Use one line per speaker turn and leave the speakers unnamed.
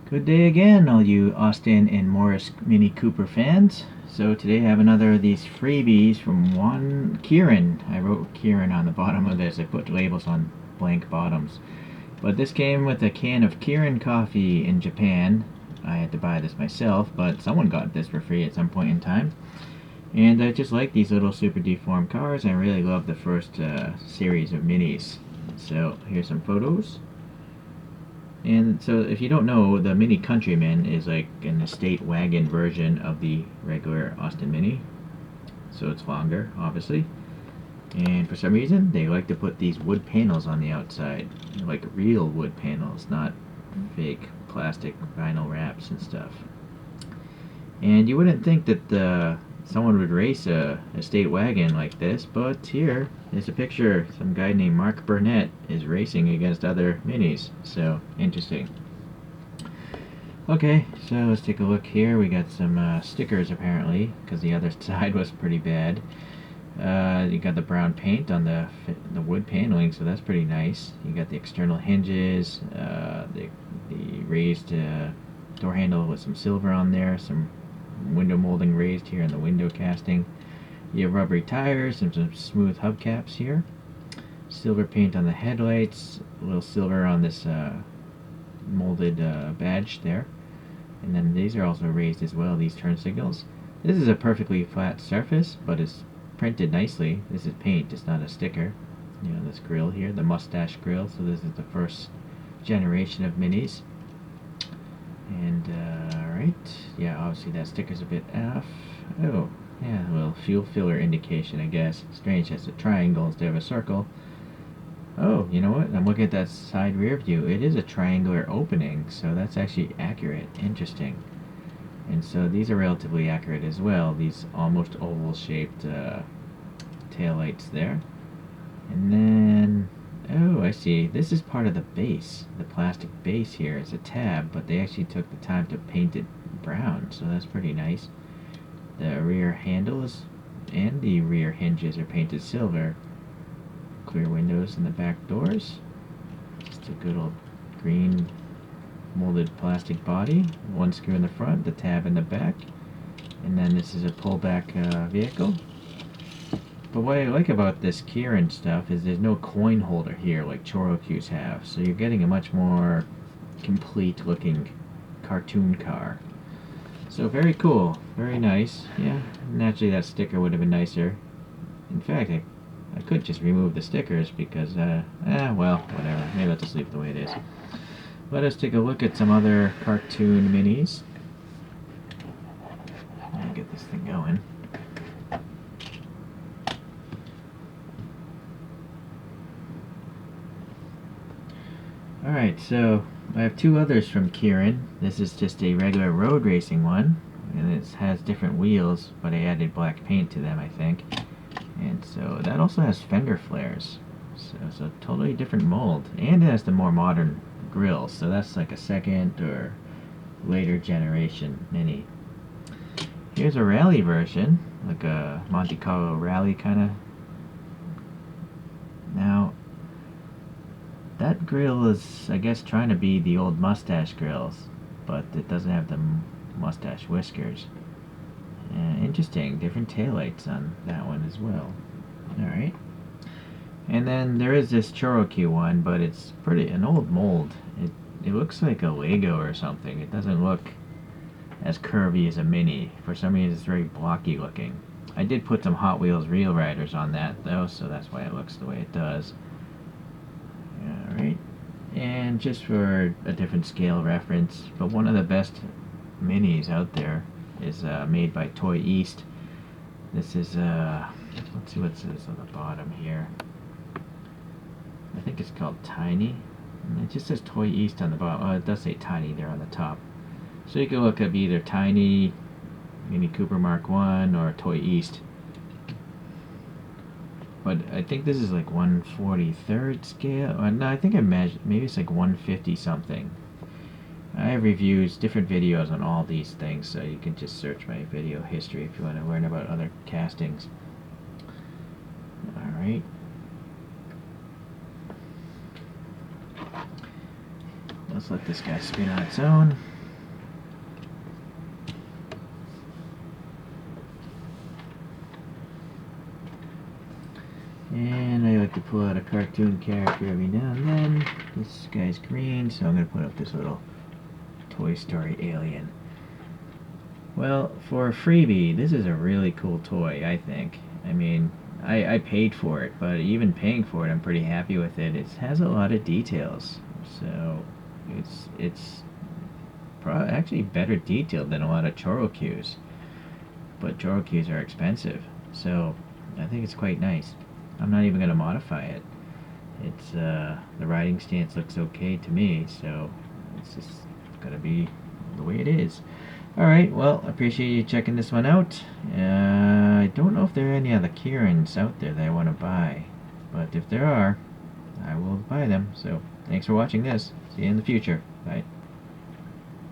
Good day again, all you Austin and Morris Mini Cooper fans. So today I have another of these freebies from one Kirin. I wrote Kirin on the bottom of this. I put labels on blank bottoms. But this came with a can of Kirin coffee in Japan. I had to buy this myself, but someone got this for free at some point in time. And I just like these little super deformed cars. I really love the first series of minis. So here's some photos. And so if you don't know, the Mini Countryman is like an estate wagon version of the regular Austin Mini. So it's longer, obviously. And for some reason, they like to put these wood panels on the outside. Like real wood panels, not fake plastic vinyl wraps and stuff. And you wouldn't think that someone would race a estate wagon like this, but here is a picture. Some guy named Mark Burnett is racing against other minis. So interesting. Okay, so let's take a look here. We got some stickers apparently, because the other side was pretty bad. You got the brown paint on the wood paneling, so that's pretty nice. You got the external hinges, the raised door handle with some silver on there, some window molding raised here in the window casting. You have rubbery tires and some smooth hubcaps here. Silver paint on the headlights, a little silver on this molded badge there. And then these are also raised as well, these turn signals. This is a perfectly flat surface, but it's printed nicely. This is paint, it's not a sticker. You know, this grill here, the mustache grill, so this is the first generation of minis. And, alright, yeah, obviously that sticker's a bit off. Oh, yeah, well, fuel filler indication, I guess. Strange, it's a triangle instead of a circle. Oh, you know what? I'm looking at that side rear view. It is a triangular opening, so that's actually accurate. Interesting. And so these are relatively accurate as well. These almost oval-shaped taillights there. And then, oh, I see. This is part of the base. The plastic base here is a tab, but they actually took the time to paint it brown, so that's pretty nice. The rear handles and the rear hinges are painted silver. Clear windows in the back doors. Just a good old green molded plastic body. One screw in the front, the tab in the back. And then this is a pullback vehicle. But what I like about this Kirin stuff is there's no coin holder here like choro-q's have. So you're getting a much more complete looking cartoon car. So very cool, very nice. Yeah, naturally that sticker would have been nicer. In fact, I could just remove the stickers because, well, whatever. Maybe I'll just leave it the way it is. Let us take a look at some other cartoon minis. Let me get this thing going. Alright, so I have two others from Kirin. This is just a regular road racing one, and it has different wheels, but I added black paint to them, I think. And so that also has fender flares. So totally different mold. And it has the more modern grill, so that's like a second or later generation Mini. Here's a rally version, like a Monte Carlo rally kind of. Now, that grill is, I guess, trying to be the old mustache grills, but it doesn't have the mustache whiskers. Interesting, different taillights on that one as well. Alright. And then there is this choro-q one, but it's an old mold. It looks like a Lego or something. It doesn't look as curvy as a Mini. For some reason it's very blocky looking. I did put some Hot Wheels Real Riders on that though, so that's why it looks the way it does. Alright. And just for a different scale reference, but one of the best minis out there is made by Toy East. This is, let's see what it says on the bottom here. I think it's called Tiny. And it just says Toy East on the bottom. Oh, it does say Tiny there on the top. So you can look up either Tiny, Mini Cooper Mark 1, or Toy East. But I think this is like 1/43rd scale. No, I think I measured, maybe it's like 150 something. I have reviews, different videos on all these things, so you can just search my video history if you want to learn about other castings. Alright. Let's let this guy spin on its own. And I like to pull out a cartoon character every now and then. This guy's green, so I'm going to put up this little Toy Story alien. Well, for a freebie, this is a really cool toy, I think. I mean, I paid for it, but even paying for it, I'm pretty happy with it. It has a lot of details, so it's actually better detailed than a lot of choro-qs. But choro-qs are expensive, so I think it's quite nice. I'm not even going to modify it. It's the riding stance looks okay to me, so it's just gonna be the way it is. Alright, well, I appreciate you checking this one out. I don't know if there are any other Kirins out there that I want to buy, but if there are, I will buy them. So, thanks for watching this. See you in the future. Bye.